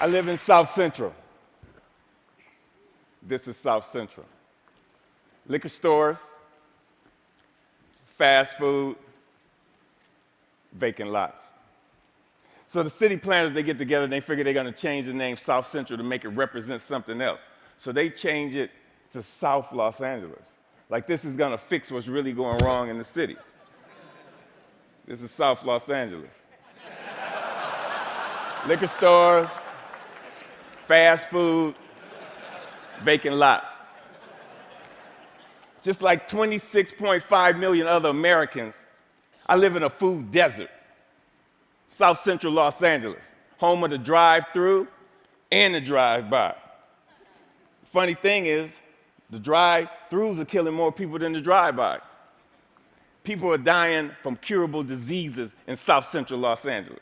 I live in South Central. This is South Central. Liquor stores, fast food, vacant lots. So the city planners, they get together and they figure they're going to change the name South Central to make it represent something else. So they change it to South Los Angeles. Like this is going to fix what's really going wrong in the city. This is South Los Angeles. Liquor stores, fast food, vacant lots. Just like 26.5 million other Americans, I live in a food desert. South Central Los Angeles, home of the drive-through and the drive-by. Funny thing is, the drive-throughs are killing more people than the drive-by. People are dying from curable diseases in South Central Los Angeles.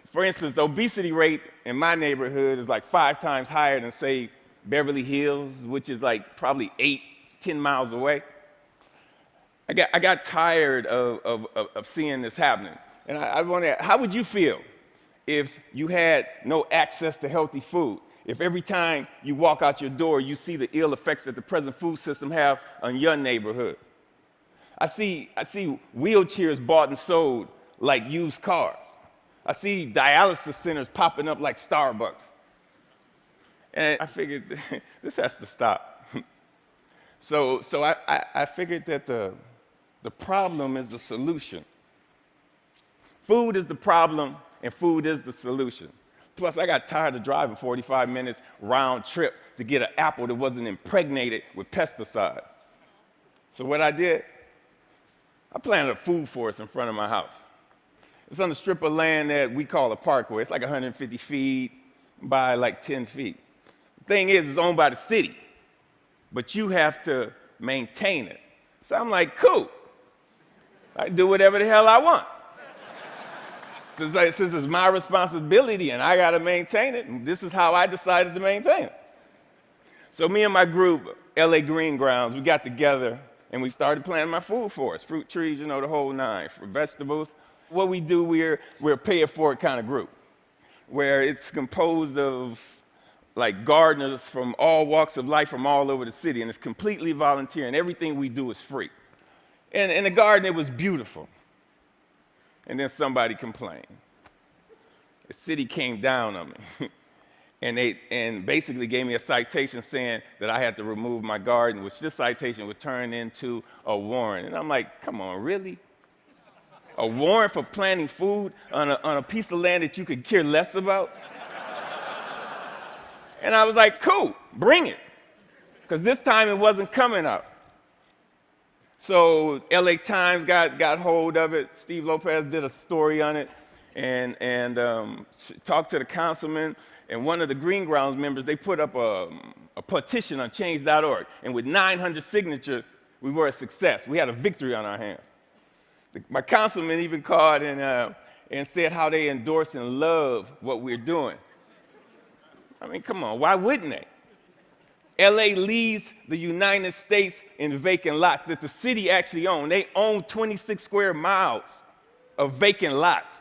For instance, the obesity rate in my neighborhood is like 5 times higher than, say, Beverly Hills, which is like probably 10 miles away. I got tired of seeing this happening. And I wonder, how would you feel if you had no access to healthy food? If every time you walk out your door, you see the ill effects that the present food system have on your neighborhood? I see wheelchairs bought and sold like used cars. I see dialysis centers popping up like Starbucks. And I figured this has to stop. So I figured that the problem is the solution. Food is the problem, and food is the solution. Plus, I got tired of driving 45 minutes round trip to get an apple that wasn't impregnated with pesticides. So what I did, I planted a food forest in front of my house. It's on a strip of land that we call a parkway. It's like 150 feet by like 10 feet. The thing is, it's owned by the city, but you have to maintain it. So I'm like, cool. I can do whatever the hell I want. Since it's my responsibility and I got to maintain it, and this is how I decided to maintain it. So me and my group, LA Green Grounds, we got together and we started planting my food forest, fruit trees, the whole nine, for vegetables. What we do, we're a pay-it-forward kind of group, where it's composed of like gardeners from all walks of life from all over the city, and it's completely volunteer, and everything we do is free. And in the garden, it was beautiful. And then somebody complained. The city came down on me, and basically gave me a citation saying that I had to remove my garden, which this citation would turn into a warrant. And I'm like, come on, really? A warrant for planting food on a piece of land that you could care less about? And I was like, cool, bring it. Because this time it wasn't coming out. So LA Times got hold of it. Steve Lopez did a story on it and talked to the councilman. And one of the Green Grounds members, they put up a petition on change.org. And with 900 signatures, we were a success. We had a victory on our hands. My councilman even called and said how they endorse and love what we're doing. I mean, come on, why wouldn't they? LA leads the United States in vacant lots that the city actually owns. They own 26 square miles of vacant lots.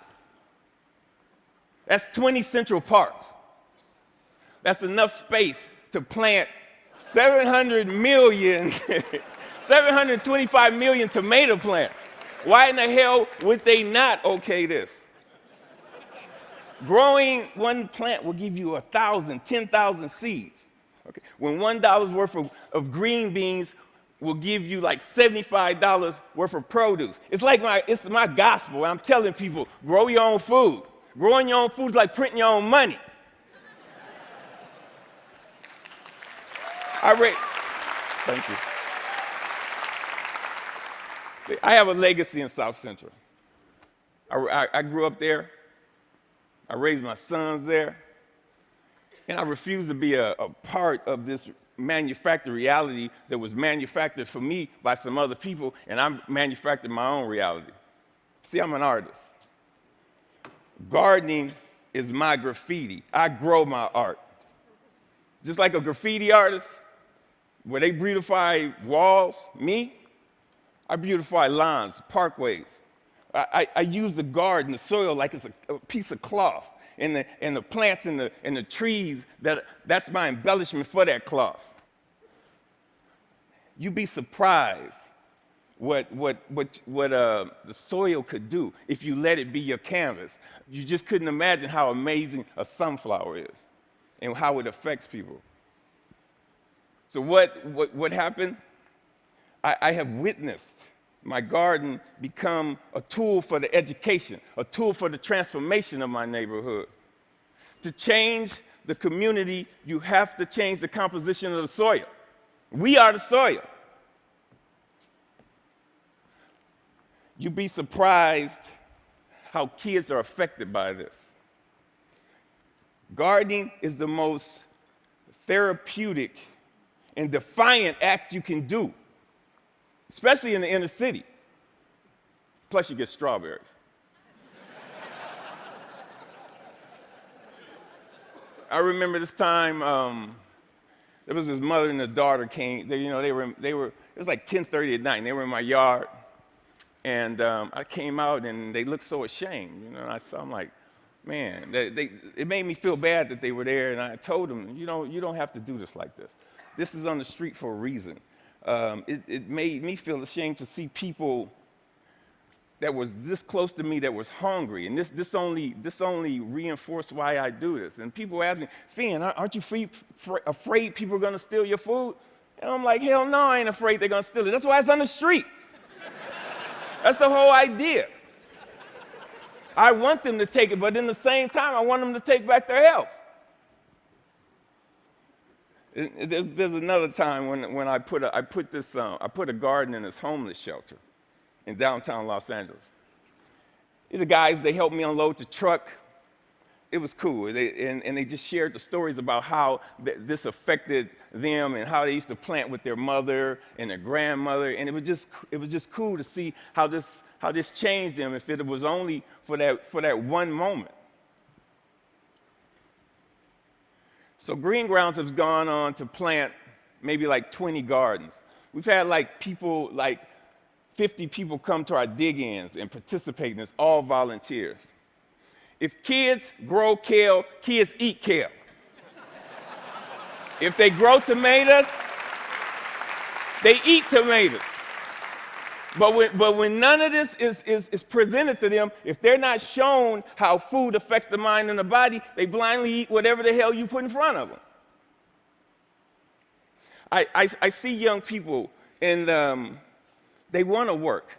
That's 20 Central Parks. That's enough space to plant 725 million tomato plants. Why in the hell would they not okay this? Growing one plant will give you 1,000, 10,000 seeds. Okay. When $1 worth of green beans will give you like $75 worth of produce. It's my gospel. I'm telling people, grow your own food. Growing your own food is like printing your own money. Thank you. See, I have a legacy in South Central. I grew up there. I raised my sons there. And I refuse to be a part of this manufactured reality that was manufactured for me by some other people, and I manufactured my own reality. See, I'm an artist. Gardening is my graffiti. I grow my art. Just like a graffiti artist, where they beautify walls, me, I beautify lawns, parkways. I use the garden, the soil, like it's a piece of cloth. And the plants and the trees, that's my embellishment for that cloth. You'd be surprised what the soil could do if you let it be your canvas. You just couldn't imagine how amazing a sunflower is and how it affects people. So what happened? I have witnessed my garden become a tool for the education, a tool for the transformation of my neighborhood. To change the community, you have to change the composition of the soil. We are the soil. You'd be surprised how kids are affected by this. Gardening is the most therapeutic and defiant act you can do, especially in the inner city. Plus, you get strawberries. I remember this time, there was this mother and a daughter came. They were. It was like 10:30 at night, and they were in my yard. And I came out, and they looked so ashamed. I'm like, man, it made me feel bad that they were there. And I told them, you don't have to do this like this. This is on the street for a reason. It made me feel ashamed to see people that was this close to me that was hungry, and this only reinforced why I do this. And people ask me, Finn, aren't you afraid people are going to steal your food? And I'm like, hell no, I ain't afraid they're going to steal it. That's why it's on the street. That's the whole idea. I want them to take it, but in the same time, I want them to take back their health. There's another time when I put a garden in this homeless shelter in downtown Los Angeles. The guys, they helped me unload the truck. It was cool. They just shared the stories about how this affected them and how they used to plant with their mother and their grandmother. And it was just cool to see how this changed them if it was only for that one moment. So Green Grounds has gone on to plant maybe like 20 gardens. We've had like 50 people come to our dig-ins and participate in this, all volunteers. If kids grow kale, kids eat kale. If they grow tomatoes, they eat tomatoes. But when none of this is presented to them, if they're not shown how food affects the mind and the body, they blindly eat whatever the hell you put in front of them. I see young people, and they want to work,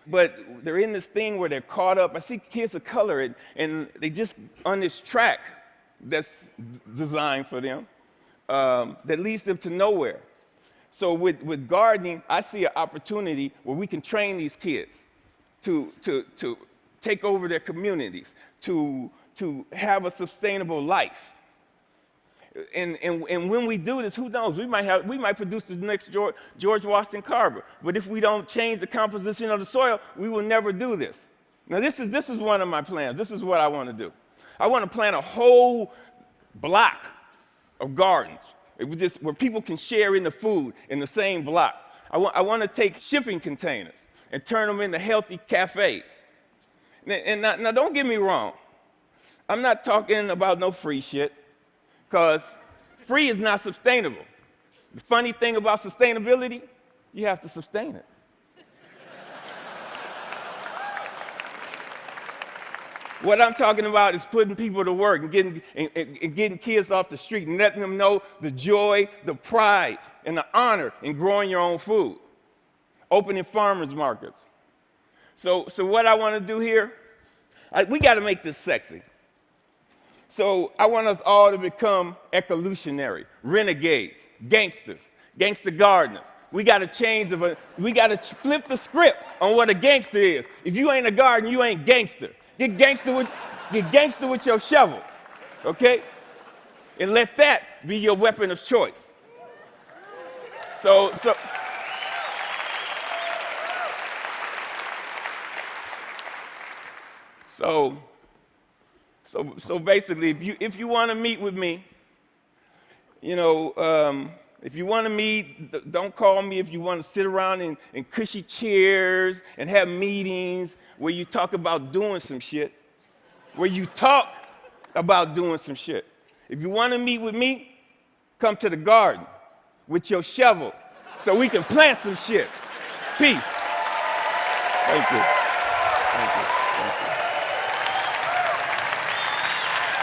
but they're in this thing where they're caught up. I see kids of color, and they just on this track that's designed for them that leads them to nowhere. So with gardening, I see an opportunity where we can train these kids to take over their communities, to have a sustainable life. And when we do this, who knows? We might produce the next George Washington Carver. But if we don't change the composition of the soil, we will never do this. Now, this is one of my plans. This is what I want to do. I want to plant a whole block of gardens where people can share in the food in the same block. I want to take shipping containers and turn them into healthy cafes. And now don't get me wrong. I'm not talking about no free shit, because free is not sustainable. The funny thing about sustainability, you have to sustain it. What I'm talking about is putting people to work and getting kids off the street and letting them know the joy, the pride, and the honor in growing your own food. Opening farmers markets. So what I want to do here, we got to make this sexy. So I want us all to become ecolutionary, renegades, gangsters, gangster gardeners. We got to we got to flip the script on what a gangster is. If you ain't a gardener, you ain't gangster. Get gangster with your shovel, okay? And let that be your weapon of choice. So So basically, if you want to meet with me, if you want to meet, don't call me. If you want to sit around in cushy chairs and have meetings where you talk about doing some shit, where you talk about doing some shit. If you want to meet with me, come to the garden with your shovel so we can plant some shit. Peace. Thank you. Thank you. Thank you.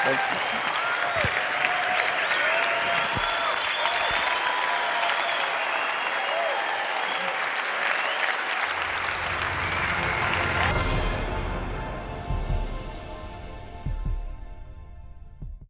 Thank you.